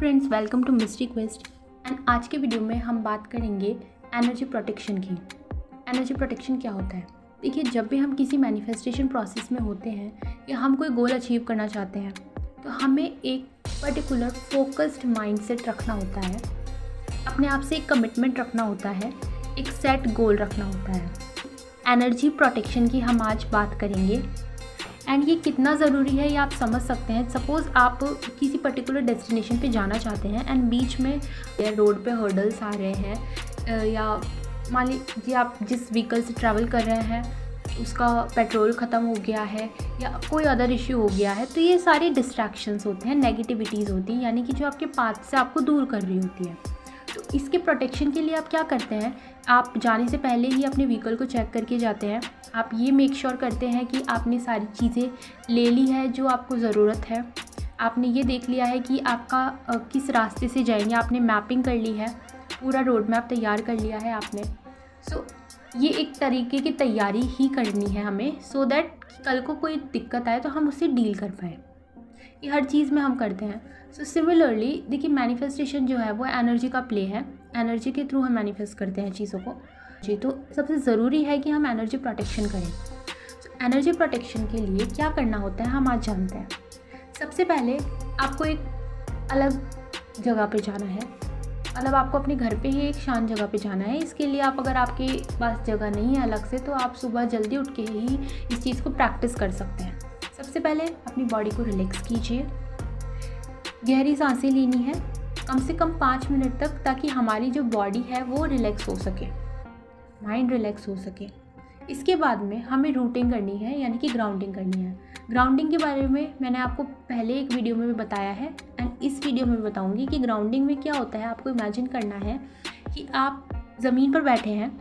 Friends, welcome to mystery quest. And आज के video में हम बात करेंगे एनर्जी प्रोटेक्शन की। एनर्जी प्रोटेक्शन क्या होता है? देखिए, जब भी हम किसी मैनिफेस्टेशन प्रोसेस में होते हैं या हम कोई गोल अचीव करना चाहते हैं तो हमें एक पर्टिकुलर फोकस्ड माइंडसेट रखना होता है, अपने आप से एक कमिटमेंट रखना होता है, एक सेट गोल रखना होता है। एनर्जी प्रोटेक्शन की हम आज बात करेंगे एंड ये कितना ज़रूरी है ये आप समझ सकते हैं। सपोज़ आप किसी पर्टिकुलर डेस्टिनेशन पे जाना चाहते हैं एंड बीच में रोड पे हर्डल्स आ रहे हैं, या मान लीजिए आप जिस व्हीकल से ट्रैवल कर रहे हैं उसका पेट्रोल ख़त्म हो गया है या कोई अदर इश्यू हो गया है, तो ये सारी डिस्ट्रैक्शंस होते हैं, नेगेटिविटीज़ होती हैं, यानी कि जो आपके पाथ से आपको दूर कर रही होती है। तो इसके प्रोटेक्शन के लिए आप क्या करते हैं, आप जाने से पहले ही अपने व्हीकल को चेक करके जाते हैं। आप ये मेक श्योर करते हैं कि आपने सारी चीज़ें ले ली है जो आपको ज़रूरत है। आपने ये देख लिया है कि आपका किस रास्ते से जाएंगे, आपने मैपिंग कर ली है, पूरा रोड मैप तैयार कर लिया है आपने। सो ये एक तरीके की तैयारी ही करनी है हमें, सो दैट कल को कोई दिक्कत आए तो हम उससे डील कर पाएँ। ये हर चीज़ में हम करते हैं। सो सिमिलरली देखिए, मैनिफेस्टेशन जो है वो एनर्जी का प्ले है। एनर्जी के थ्रू हम मैनिफेस्ट करते हैं चीज़ों को जी। तो सबसे ज़रूरी है कि हम एनर्जी प्रोटेक्शन करें। तो एनर्जी प्रोटेक्शन के लिए क्या करना होता है हम आज जानते हैं। सबसे पहले आपको एक अलग जगह पे जाना है, मतलब आपको अपने घर पे ही एक शांत जगह पे जाना है। इसके लिए आप, अगर आपके पास जगह नहीं है अलग से, तो आप सुबह जल्दी उठ के ही इस चीज़ को प्रैक्टिस कर सकते हैं। सबसे पहले अपनी बॉडी को रिलैक्स कीजिए, गहरी सांसें लेनी है कम से कम 5 मिनट तक, ताकि हमारी जो बॉडी है वो रिलैक्स हो सके, माइंड रिलैक्स हो सके। इसके बाद में हमें रूटिंग करनी है, यानी कि ग्राउंडिंग करनी है। ग्राउंडिंग के बारे में मैंने आपको पहले एक वीडियो में भी बताया है एंड इस वीडियो में भी बताऊंगी कि ग्राउंडिंग में क्या होता है। आपको इमेजिन करना है कि आप ज़मीन पर बैठे हैं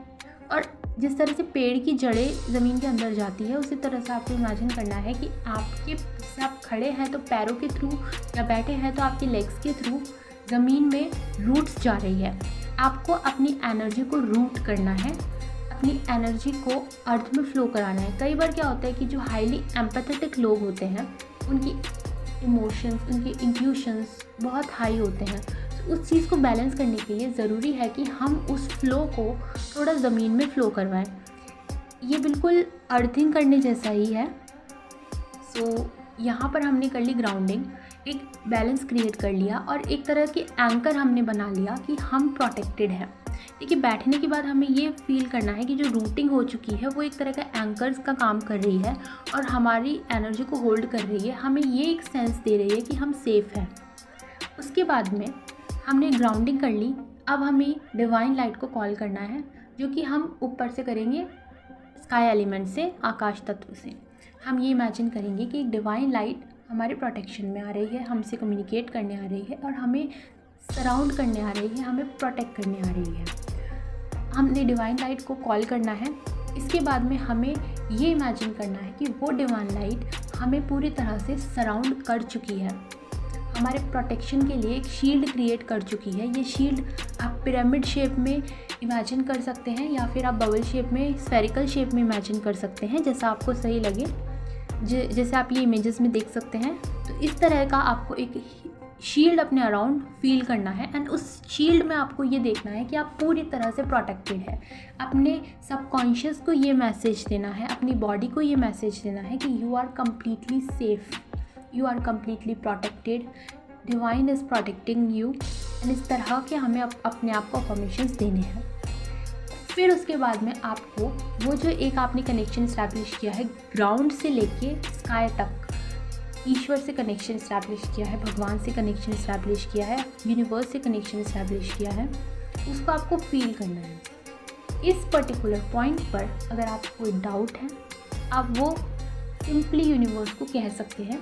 और जिस तरह से पेड़ की जड़ें ज़मीन के अंदर जाती है, उसी तरह से आपको इमेजिन करना है कि आपके जैसे आप खड़े हैं तो पैरों के थ्रू, या बैठे हैं तो आपके लेग्स के थ्रू ज़मीन में रूट्स जा रही है। आपको अपनी एनर्जी को रूट करना है, अपनी एनर्जी को अर्थ में फ्लो कराना है। कई बार क्या होता है कि जो हाईली एम्पैथेटिक लोग होते हैं उनकी इमोशंस, उनकी इंट्यूशंस बहुत हाई होते हैं। तो उस चीज़ को बैलेंस करने के लिए ज़रूरी है कि हम उस फ्लो को थोड़ा ज़मीन में फ़्लो करवाएं। ये बिल्कुल अर्थिंग करने जैसा ही है। सो यहाँ पर हमने कर ली ग्राउंडिंग, एक बैलेंस क्रिएट कर लिया और एक तरह की एंकर हमने बना लिया कि हम प्रोटेक्टेड हैं। देखिए, बैठने के बाद हमें ये फील करना है कि जो रूटिंग हो चुकी है वो एक तरह का एंकर्स का काम कर रही है और हमारी एनर्जी को होल्ड कर रही है, हमें ये एक सेंस दे रही है कि हम सेफ़ हैं। उसके बाद में हमने ग्राउंडिंग कर ली। अब हमें डिवाइन लाइट को कॉल करना है, जो कि हम ऊपर से करेंगे, स्काई एलिमेंट से, आकाश तत्व से। हम ये इमेजिन करेंगे कि एक डिवाइन लाइट हमारे प्रोटेक्शन में आ रही है, हमसे कम्युनिकेट करने आ रही है और हमें सराउंड करने आ रही है, हमें प्रोटेक्ट करने आ रही है। हमने डिवाइन लाइट को कॉल करना है। इसके बाद में हमें ये इमेजिन करना है कि वो डिवाइन लाइट हमें पूरी तरह से सराउंड कर चुकी है, हमारे प्रोटेक्शन के लिए एक शील्ड क्रिएट कर चुकी है। ये शील्ड आप पिरामिड शेप में इमेजिन कर सकते हैं या फिर आप बबल शेप में, स्फेरिकल शेप में इमेजिन कर सकते हैं, जैसा आपको सही लगे, जैसे आप ये इमेजेस में देख सकते हैं। तो इस तरह का आपको एक शील्ड अपने अराउंड फील करना है एंड उस शील्ड में आपको ये देखना है कि आप पूरी तरह से प्रोटेक्टेड है। अपने सबकॉन्शियस को ये मैसेज देना है, अपनी बॉडी को ये मैसेज देना है कि you are completely safe, you are completely protected, divine is protecting you. And इस तरह के हमें अपने आप को अफर्मेशंस देने हैं। फिर उसके बाद में आपको वो जो एक आपने कनेक्शन इस्टेब्लिश किया है ग्राउंड से लेके स्काई तक, ईश्वर से कनेक्शन इस्टेब्लिश किया है, भगवान से कनेक्शन इस्टेब्लिश किया है, यूनिवर्स से कनेक्शन इस्टेब्लिश किया है, उसको आपको फील करना है। इस पर्टिकुलर पॉइंट पर अगर आपको कोई डाउट है, आप वो सिंपली यूनिवर्स को कह सकते हैं,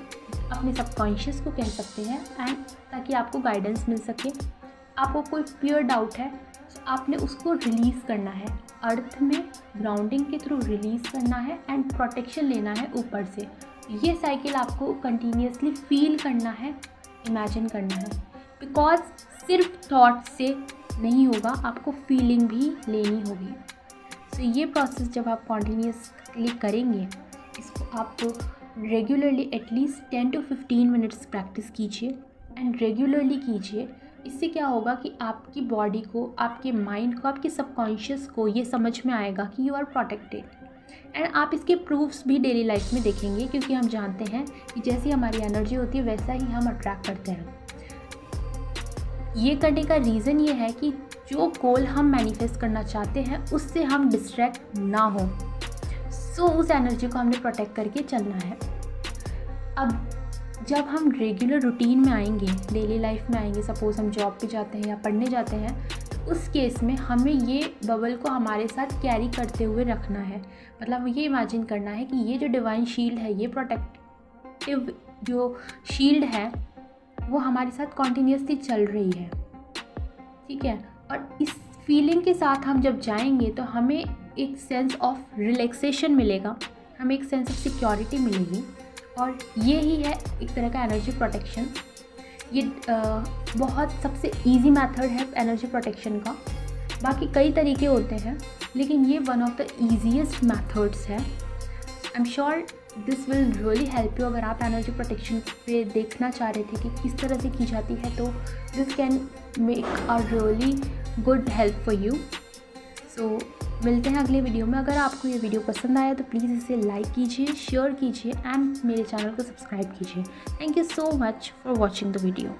अपने सबकॉन्शियस को कह सकते हैं, एंड ताकि आपको गाइडेंस मिल सके। आपको कोई फियर डाउट है तो आपने उसको रिलीज़ करना है, अर्थ में ग्राउंडिंग के थ्रू रिलीज़ करना है एंड प्रोटेक्शन लेना है ऊपर से। ये साइकिल आपको कंटिन्यूसली फील करना है, इमेजिन करना है, बिकॉज सिर्फ थॉट से नहीं होगा, आपको फीलिंग भी लेनी होगी। सो ये प्रोसेस जब आप कॉन्टिन्यूसली करेंगे, इसको आप regularly at least 10 to 15 minutes practice कीजिए एंड रेगुलरली कीजिए। इससे क्या होगा कि आपकी बॉडी को, आपके माइंड को, आपके सबकॉन्शियस को ये समझ में आएगा कि यू आर प्रोटेक्टेड। एंड आप इसके प्रूफ्स भी डेली लाइफ में देखेंगे, क्योंकि हम जानते हैं कि जैसी हमारी एनर्जी होती है वैसा ही हम अट्रैक्ट करते हैं। ये करने का रीज़न ये है कि जो गोल हम मैनिफेस्ट करना चाहते हैं उससे हम डिस्ट्रैक्ट ना हो। सो उस एनर्जी को हमने प्रोटेक्ट करके चलना है। अब जब हम रेगुलर रूटीन में आएंगे, डेली लाइफ में आएंगे, सपोज़ हम जॉब पे जाते हैं या पढ़ने जाते हैं, तो उस केस में हमें ये बबल को हमारे साथ कैरी करते हुए रखना है। मतलब ये इमेजिन करना है कि ये जो डिवाइन शील्ड है, ये प्रोटेक्टिव जो शील्ड है वो हमारे साथ कॉन्टीन्यूसली चल रही है, ठीक है। और इस फीलिंग के साथ हम जब जाएंगे तो हमें एक सेंस ऑफ रिलैक्सेशन मिलेगा, हमें एक सेंस ऑफ सिक्योरिटी मिलेगी, और ये ही है एक तरह का एनर्जी प्रोटेक्शन। ये बहुत सबसे इजी मेथड है एनर्जी प्रोटेक्शन का। बाकी कई तरीके होते हैं, लेकिन ये one of the easiest methods है। I am sure this will really help you. अगर आप एनर्जी प्रोटेक्शन पे देखना चाह रहे थे कि किस तरह से की जाती है, तो this can make a really good help for you. So मिलते हैं अगले वीडियो में। अगर आपको ये वीडियो पसंद आया तो प्लीज़ इसे लाइक कीजिए, शेयर कीजिए एंड मेरे चैनल को सब्सक्राइब कीजिए। Thank you so much for watching the video.